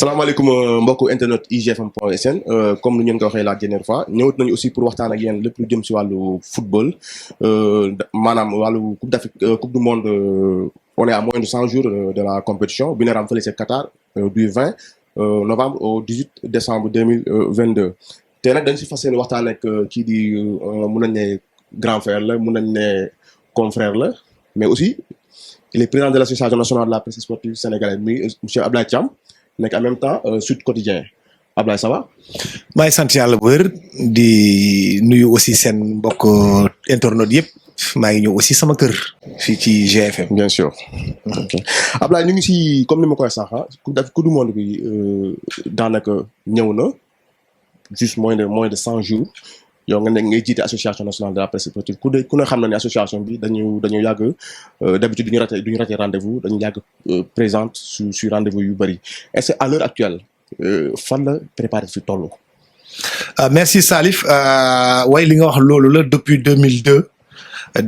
salaamaaleykum mbokku internet igfm.sn comme ni ngeen ko waxee la dernière fois ñëwat nañu aussi pour waxtaan ak yéen lépp lu jëm si wàllu football maanaam wàllu coupe d'Afrique coupe du monde on est à moins de 100 jours de la compétition bi ne ram fële ca Qatar du 20 novembre au 18 décembre 2022 te nag dañ si fas yéene waxtaan ak kii di mun nañ ne grand frère la mun nañ ne confrère la mais aussi il est président de l'association nationale de la presse sportive sénégalaise muy monsieur Ablaye Thiam nekk en même temps Sud Quotidien Ablaye ça va. maa ngi sant yàlla bu wér di nuyu aussi seen mbokk internautes yëpp maa ngi ñëw aussi sama kër fii ci GFM. bien sûr. ok Ablaye ñu ngi si comme ni ma koy sax coupe du monde bi daanaka ñëw na juste moins de 100 jours yow nga nekk ngay jiite association nationale de la presse sportive ku ne xam na ne association bi dañu yàgg d'habitude duñu raté rendez-vous dañu yàgg présente sur rendez-vous yu bëri est-ce que à l'heure actuelle fan la préparé fi toll. merci Salif way li nga wax loolu la depuis 2002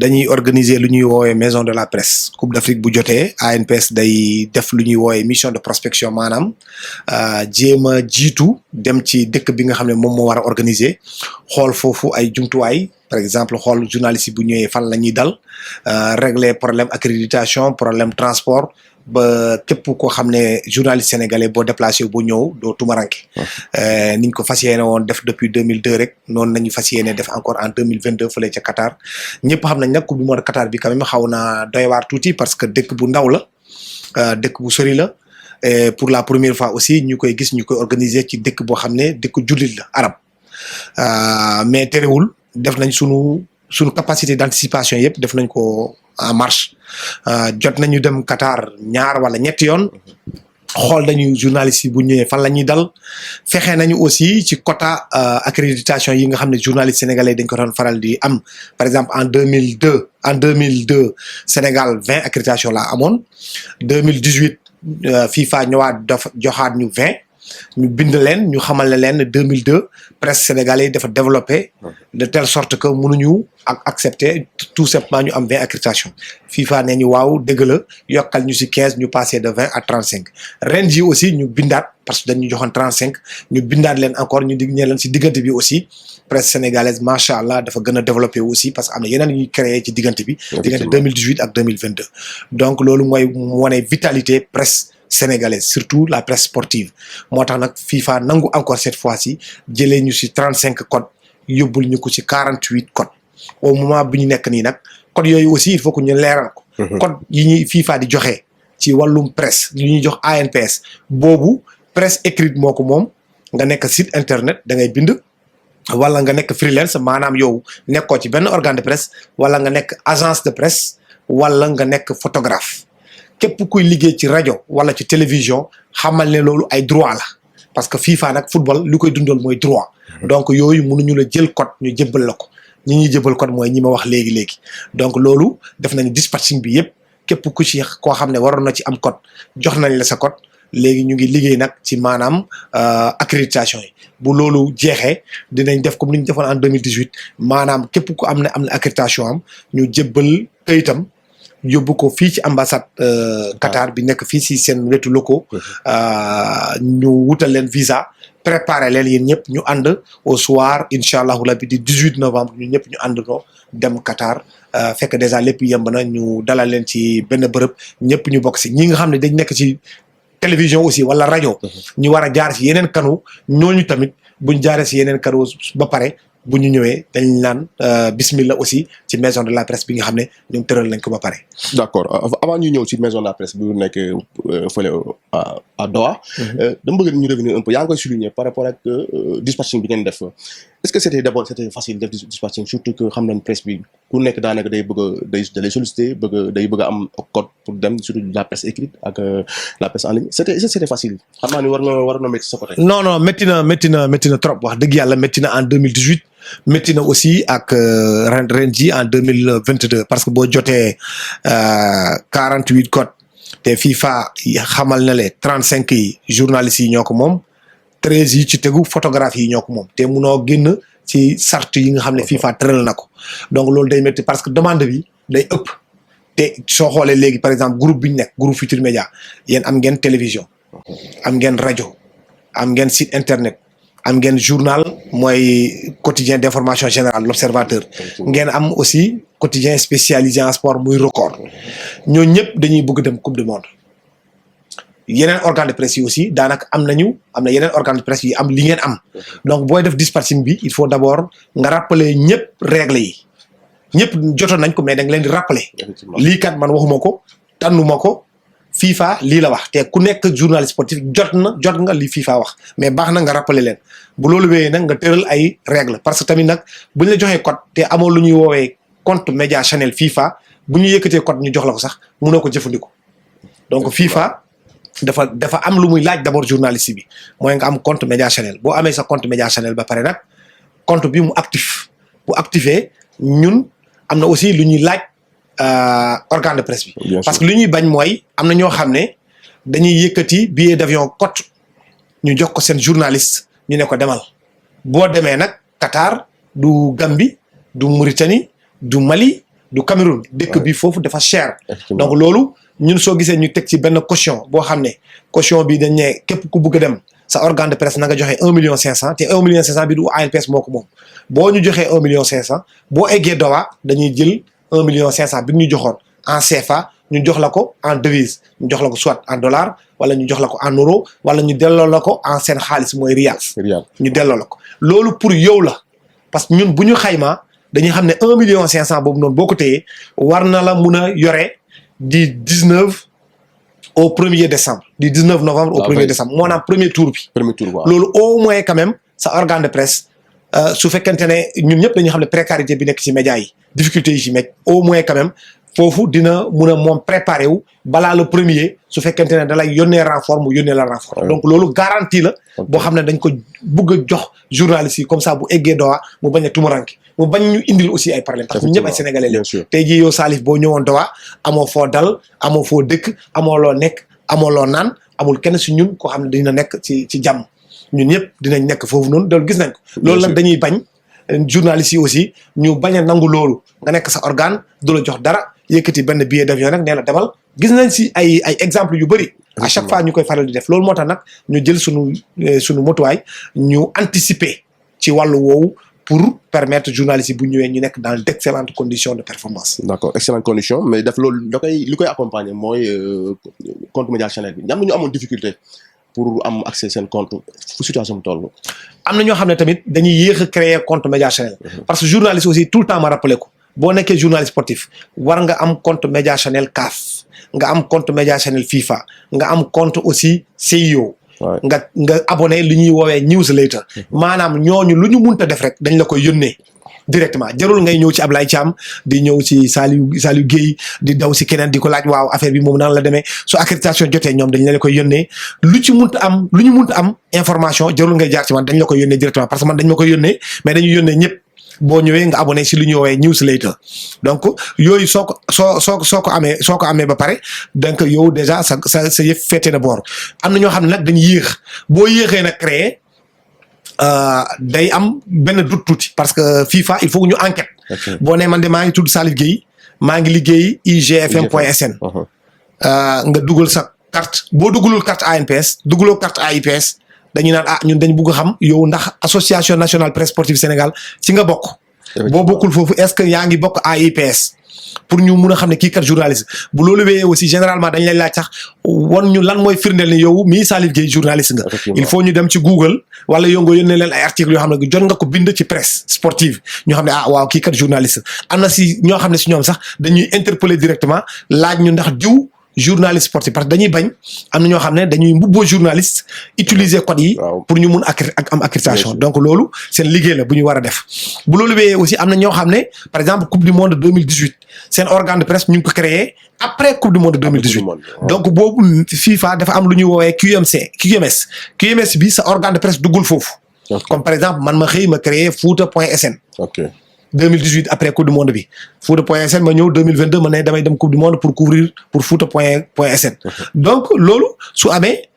dañuy organiser lu ñuy woowee maison de la presse coupe d'Afrique bu jotee ANPS day def lu ñuy woowee mission de prospection maanaam jéem a jiitu dem ci dëkk bi nga xam ne moom moo war a organiser xool foofu ay jumtuwaay par exemple xool journaliste yi bu ñëwee fan la ñuy dal régler problème accréditation problème transport ba képp koo xam ne journaliste sénégalais boo déplacé boo ñëw doo tumaranke niñ ko fas yéene woon def depuis 2002 rek noonu nañu fas yéene def encore en 2022 fële ca Qatar ñëpp xam nañ nag coupe du monde Qatar bi quand même xaw na doy waar tuuti parce que dëkk bu ndaw la dëkk bu sori la et pour la première fois aussi ñu koy gis ñu koy organiser ci dëkk boo xam ne dëkk jullit la arab mais terewul def nañ sunu capacité d'anticipation yëpp def nañ ko en marche jot nañu dem Qatar ñaar wala ñetti yoon xool nañu journalistes yi bu ñëwee fan la ñuy dal fexe nañu aussi ci quota accréditation yi nga xam ne journalistes sénégalais dañ ko doon faral di am par exemple en 2002 Sénégal 20 accréditation la amoon 2018 FIFA ñëwaat dafa joxaat ñu 20 ñu bind leen ñu xamal ne leen 2002 presse sénégalais dafa développé de telle sorte que mënuñu accepter tout simplement ñu am 20 accréditation FIFA nee ñu waaw dëgg la yokkal ñu ci 15 ñu passé de 20 à 35 ren ji aussi ñu bindaat parce que dañu joxoon 35 ñu bindaat leen encore ñu dig ñe leen ci diggante bi aussi presse sénégalaise macha allah dafa gën a développé aussi parce que am na yeneen ñuy créé ci diggante bi diggante 2018 ak 2022 donc loolu mooy wane vitalité presse sénégalaise surtout la presse sportive moo tax nag FIFA nangu encore cette fois-ci jëlee ñu ci 35 codes yóbbul ñu ko ci 48 codes au moment bi ñu nekk nii nag codes yooyu aussi il faut que ñu leeral ko. code yi ñuy FIFA di joxe ci wàllum presse li ñuy jox ANPS boobu presse écrite moo ko moom nga nekk site internet da ngay bind wala nga nekk freelance maanaam yow nekkoo ci benn organe de presse wala nga nekk agence de presse wala nga nekk photographe. képp kuy liggéey ci rajo wala ci télévision xamal ne loolu ay droit la parce que FIFA nag football lu koy dundal mooy droit donc yooyu mënuñu la jël code ñu jëbbal la ko ñi ñuy jëbbal code mooy ñi ma wax léegi donc loolu def nañu dispatching bi yëpp képp ku ci koo xam ne waroon na ci am code jox nañ la sa code léegi ñu ngi liggéey nag ci maanaam accréditation yi bu loolu jeexee dinañ def comme ni ñu defoon en 2018 maanaam képp ku am na accréditation am ñu jëbbal këyitam yóbbu ko fii ci ambassade Qatar bi nekk fii si seen wetu locaux ñu wutal leen visa préparer leen yéen ñëpp ñu ànd au soir incha allahu rabbi di 18 novembre ñu ñëpp ñu àndandoo dem Qatar fekk déjà lépp yemb na ñu dalal leen ci benn bërëb ñëpp ñu bokk si ñi nga xam ne dañ nekk ci télévision aussi wala rajo ñu war a jaar ci yeneen kanu ñooñu tamit buñ jaaree si yeneen kanu ba pare bu ñu ñëwee dañ naan bismillah aussi ci maison de la presse bi nga xam ne ñoom tëral nañ ko ba pare. d'accord avant ñu ñëw ci maison de la presse bu nekk fële à Doha. dama bëgg ñu revenir un peu yaa ngi koy souligner par rapport ak dispatching bi ngeen def est-ce que c'était facile def dispatching surtout que xam nañ presse bi ku nekk daanaka day bëgg a day solliciter day bëgg a am code pour dem surtout la presse écrite ak la presse en ligne c'était facile xam naa ni war na métti sa côté. non métti na trop wax dëgg yàlla métti na en 2018. métti na aussi ak ren ji en 2022 parce que boo jotee 48 codes te FIFA xamal na le 35 yi journalistes yi ñoo ko moom 13 yi ci tegu photographe yi ñoo ko moom te munoo génn ci sart yi nga xam ne FIFA tëral na ko donc loolu day métti parce que demande bi day ëpp te soo xoolee léegi par exemple groupe bi ñu nekk groupe Futurs Médias yéen am ngeen télévision am ngeen rajo am ngeen site internet am ngeen journal mooy quotidien d'information générale l'Observateur ngeen am aussi quotidien spécialisé en sport muy Record ñoo ñëpp dañuy bëgg dem coupe du monde yeneen organe de presse yi aussi daanaka am na yeneen organe de presse yi am li ngeen am donc booy def dispatching bi il faut d'abord nga rappeler ñëpp règles yi ñëpp jotoon nañ ko mais da nga leen di rappeler lii kat man waxuma ko tànnuma ko FIFA lii la wax te ku nekk journaliste sportif jot nga li FIFA wax mais baax na nga rappeler leen bu loolu wéyee nag nga tëral ay règles parce que tamit nag bu ñu la joxee code te amoo lu ñuy woowee compte média channel FIFA bu ñu yëkkatee code ñu jox la ko sax mënoo ko jëfandikoo donc FIFA dafa am lu muy laaj d'abord journaliste bi mooy nga am compte média channel boo amee sa compte média channel ba pare nag compte bi mu actif bu activé ñun am na aussi lu ñuy laaj organe de presse bi parce que lu ñuy bañ mooy am na ñoo xam ne dañuy yëkkati billet d'avion cote ñu jox ko seen journaliste ñu ne ko demal boo demee nag Qatar du Gambie du Mauritanie du Mali du Cameroun dëkk bi foofu dafa cher donc loolu ñun soo gisee ñu teg ci benn caution boo xam ne caution bi dañ ne képp ku bëgg a dem sa organe de presse na nga joxe 1,5 million te 1,5 million bi du ANPS moo ko moom boo ñu joxee 1,5 million boo eggee Doha dañuy jël 1,5 million bi ñu joxoon en CFA ñu jox la ko en devise ñu jox la ko soit en dollar wala ñu jox la ko en euro wala ñu delloo la ko en seen xaalis mooy rial ñu delloo la ko loolu pour yow la parce que ñun bu ñu xaymaa dañuy xam ne 1,5 million boobu noonu boo ko téyee war na la mun a yore du 19 au 1er décembre du 19 novembre au 1er décembre moo naam premier tour bi loolu au moins quand même sa organe de presse su fekkente ne ñun ñëpp dañuy xam ne précarité bi nekk ci médias yi difficulté yi ci nekk au moins quand même foofu dina mun a moom préparé wu balaa le premier su fekkente ne da lay yónnee renfort mu yónnee la renfort donc loolu garantie la boo xam ne dañ ko bëgg a jox journalistes yi comme ça bu eggee Doha mu bañ a tumuranke mu bañ ñu indil aussi ay problème parce que ñëpp ay sénégalais la tey jii yow Salif boo ñëwoon Doha amoo foo dal amoo foo dëkk amoo loo nekk amoo loo naan amul kenn si ñun koo xam ne dina nekk ci jàmm ñun ñëpp dinañ nekk foofu noonu loolu gis nañ ko loolu nag dañuy bañ journalistes yi aussi ñu bañ a nangu loolu nga nekk sa organe du la jox dara yëkkati benn billet d'avion nag nee la demal gis nañ si ay exemples yu bëri à chaque fois ñu koy faral di def loolu moo tax nag ñu jël sunu motuwaay ñu anticiper ci wàllu woowu pour permettre journalistes yi bu ñëwee ñu nekk dans d'excellentes conditions de performance. D'accord, excellentes conditions mais def loolu li koy accompagner mooy compte média channel bi ñam ñu amoon difficulté pour am accès seen compte fu situation toll. am na ñoo xam ne tamit dañuy yéex a créer compte média channel parce que journaliste aussi tout le temps ma rappelé ko boo nekkee journaliste sportif war nga am compte média channel CAF nga am compte média channel FIFA nga am compte aussi CIO. nga abonné li ñuy woowee newsletter maanaam ñooñu lu ñu munta def rek dañ la koy yónnee directement jarul ngay ñëw ci Ablaye Thiam di ñëw ci Saliou Guèye di daw si keneen di ko laaj waaw affaire bi moom nan la demee su accréditation jotee ñoom dañ la koy yónnee lu ñu munta am information jarul ngay jaar ci man dañ la koy yónnee directement parce que man dañ ma koy yónnee mais dañuy yónnee ñëpp boo ñëwee nga abonné si lu ñuy woowee newsletter donc yooyu soo ko amee ba pare donc yow déjà sa yëf féete na boor am na ñoo xam ne nag dañuy yéex boo yéexee nag créer day am benn doute tuuti parce que FIFA il faut que ñu enquête boo ne man de maa ngi tudd Salif Guèye maa ngi liggéey igfm.sn nga dugal sa carte boo dugalul carte ANPS dugaloo carte AIPS dañuy naan ñun dañ bugg a xam yow ndax association nationale presse sportive Sénégal ci nga bokk boo bokkul foofu est-ce que yaa ngi bokk AIPS pour ñu mun a xam ne kii kat journaliste bu loolu wéyee aussi généralement dañ lay laaj sax wan ñu lan mooy firndeel ne yow mii Salif Guèye journaliste nga il faut ñu dem ci Google wala yow nga yónnee leen ay articles yoo xam ne jot nga ko bind ci presse sportive ñu xam ne waaw kii kat journaliste am na si ñoo xam ne si ñoom sax dañuy interpeller directement laaj ñu ndax diw journaliste sportif parce que dañuy bañ am na ñoo xam ne dañuy mbubboo journaliste utiliser code yi pour ñu mun am accréditation donc loolu seen liggéey la bu ñu war a def bu loolu wéyee aussi am na ñoo xam ne par exemple coupe du monde 2018 seen organe de presse ñu ngi ko créé après coupe du monde 2018 donc boobu FIFA dafa am lu ñuy woowee QMS bi sa organe de presse duggul foofu comme par exemple man ma xëy ma créé Fouta.sn 2018 après coupe du monde bi Fouta.sn ma ñëw 2022 ma ne damay dem coupe du monde pour couvrir pour Fouta.sn donc loolu su amee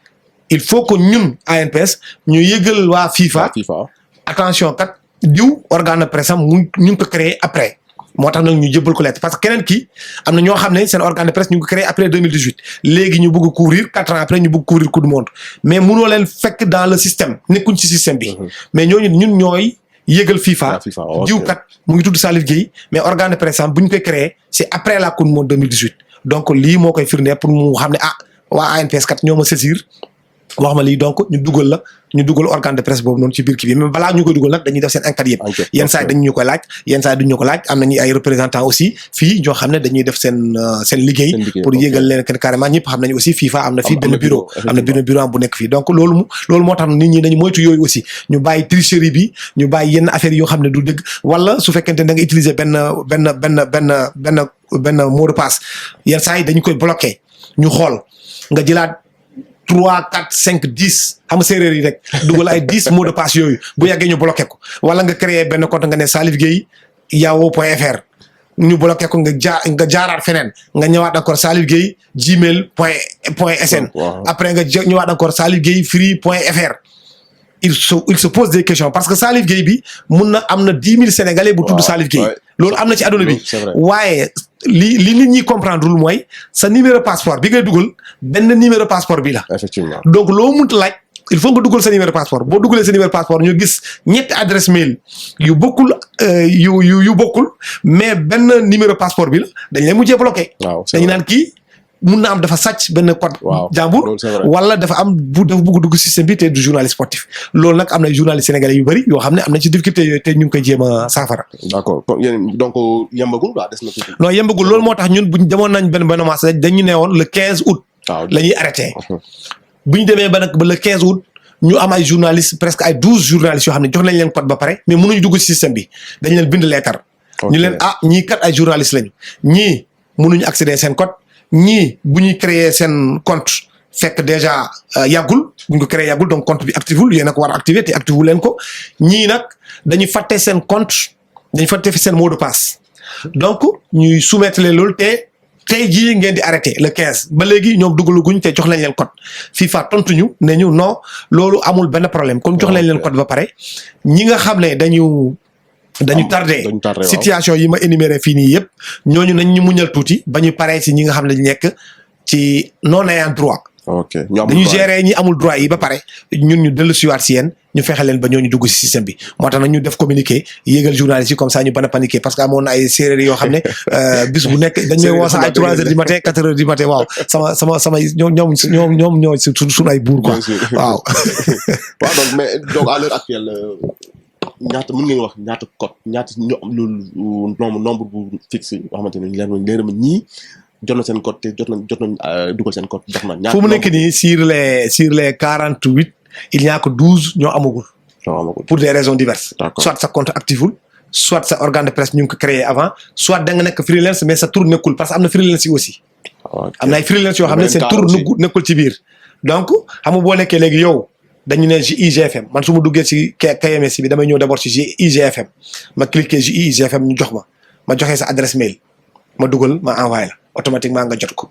il faut que ñun ANPS ñu yëgal waa FIFA attention kat diw organe de presse am ñu ngi ko créé après moo tax nag ñu jëbbal ko lettre parce que keneen kii am na ñoo xam ne seen organe de presse ñu ngi ko créé après 2018 léegi ñu bëgg couvrir 4 ans après ñu bëgg couvrir coupe du monde mais mënoo leen fekk dans le système nekkuñ ci système bi mais ñooñu ñun ñooy yëgal FIFA jiw kat mu ngi tudd Salif Gueye mais organe de presse am bu ñu koy créé c'est après la coupe du monde 2018 donc lii moo koy firnde pour mu xam ne waa ANPS kat ñoo ma saisir wax ma lii donc ñu dugal organe de presse boobu noonu ci biir kii bi mais balaa ñu koy dugal nag dañuy def seen enquête yëpp yenn saa yi dañu ñu koy laaj yenn saa yi duñu ñu ko laaj am nañu ay représentants aussi fii ñoo xam ne dañuy def seen liggéey pour yégal leen que carrément ñëpp xam nañu aussi FIFA am na fii benn bureau am bu nekk fii donc loolu moo tax nit ñi dañu moytu yooyu aussi ñu bàyyi tricherie bi ñu bàyyi yenn affaires yoo xam ne du dëgg wala su fekkente ne da nga utiliser benn mot de passe yenn saa yi dañu koy bloqué ñu xool nga jëlaat 3 4 5 10 xam nga séeréer yi rek dugal ay 10 mots de passe yooyu bu yàggee ñu bloqué ko wala nga créé benn compte nga ne Salif Gueye yahoo.fr ñu bloqué ko nga jaaraat feneen nga ñëwaat encore Salif Gueye gmail.sn après nga ñëwaat encore Salif Gueye free.fr il se pose des questions parce que Salif Gueye bi mun na am na 10 000 sénégalais bu tudd Salif Gueye loolu am na ci àdduna bi waaye li nit ñi comprendre lul mooy sa numéro passeport bi ngay dugal benn numéro passeport bi la effectivement donc loo mënta laaj il faut nga dugal sa numéro passeport boo dugalee sa numéro passeport ñu gis ñetti adresse mail yu bokkul yu bokkul mais benn numéro passeport bi la dañ lay mujjee bloqué dañu naan kii mun na am dafa sàcc benn code jàmbur wala dafa bëgg dugg système bi te du journaliste sportif loolu nag am na journaliste sénégalais yu bëri yoo xam ne am nañ ci difficulté yooyu te ñu ngi koy jéem a saafara d'accord donc yembagul waa des na tuuti non yembagul loolu moo tax ñun buñ demoon nañ benn maas dañu ne woon le 15 août la ñuy arrêté bu ñu demee ba le 15 août ñu am ay journalistes presque ay 12 journalistes yoo xam ne jox nañ leen code ba pare mais mënuñu dugg ci système bi dañ leen bind leetar ñu leen ñii kat ay journalistes lañu ñii mënuñu accéder seen code ñii bu ñuy créer seen compte fekk déjà yàggul bu ñu ko créer yàggul donc compte bi activul yéen a ko war a activer te activé leen ko ñii nag dañuy fàtte seen compte dañuy fàtte fi seen mot de passe donc ñuy soumettre leen loolu te tey jii ngeen di arrêté le 15 ba léegi ñoom dugaluguñ te jox nañ leen code FIFA tontuñu ne ñu non loolu amul benn problème comme jox nañ leen code ba pare ñi nga xam ne dañu tardé situation yi ma énuméré fii nii yëpp ñooñu nañ ñu muñal tuuti ba ñu paree si ñi nga xam ne nekk ci non ayant droit dañu gérer ñi amul droit yi ba pare ñun ñu dellu siwaat si yéen ñu fexe leen ba ñooñu dugg si système bi moo tax nag ñu def communiqué yéegal journaliste yi comme ça ñu bana paniquer parce que amoon na ay séeréer yoo xam ne bis bu nekk dañ may woo sax ay 3 heures du matin 4 heures du matin waaw sama ñoom ñoo suñu ay buur quoi waaw waaw donc mais donc à l'heure actuelle ñaata mën ngeen wax ñaata code ñaata nombre bu fixe yoo xamante ne leer ma ñii jot na seen code te jot nañ dugal seen code jox na fu mu nekk nii sur les 48 il n'y a que 12 ñoo amagul pour des raisons diverses soit sa compte activul soit sa organe de presse ñu ngi ko créé avant soit da nga nekk freelance mais sa tur nekkul parce que am na freelance yi aussi am na ay freelance yoo xam ne seen tur nekkul ci biir donc xam nga boo nekkee léegi yow dañu ne IGFM man su ma duggee ci KMS bi damay ñëw d'abord ci IGFM ma cliquer ci IGFM ñu jox ma joxee sa adresse mail ma dugal ma envoyé la automatiquement nga jot ko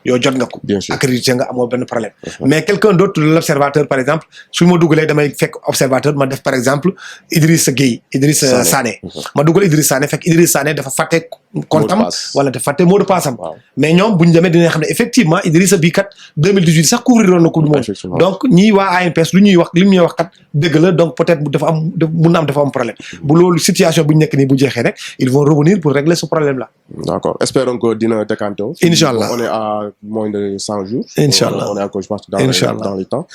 yow jot nga ko accrédité nga amoo benn problème mais quelqu'un d'autre de l'observateur par exemple su ma dugalee damay fekk observateur ma def par exemple Idrissa Sané ma dugal Idrissa Sané fekk Idrissa Sané dafa fàtte comptam wala dafa fàtte mot de passe am mais ñoom bu ñu demee dinañ xam ne effectivement Idrissa bii kat 2018 sax couvrir woon na coupe du monde donc ñii waa ANPS lu ñuy wax li ñuy wax kat dëgg la donc peut-être mun na am dafa am problème bu loolu situation bu ñu nekk nii bu jeexee rek ils vont revenir pour régler ce problème là d'accord espérons que dina décanter Inch'Allah on est à moins de 100 jours Inch'Allah on est encore je pense dans les temps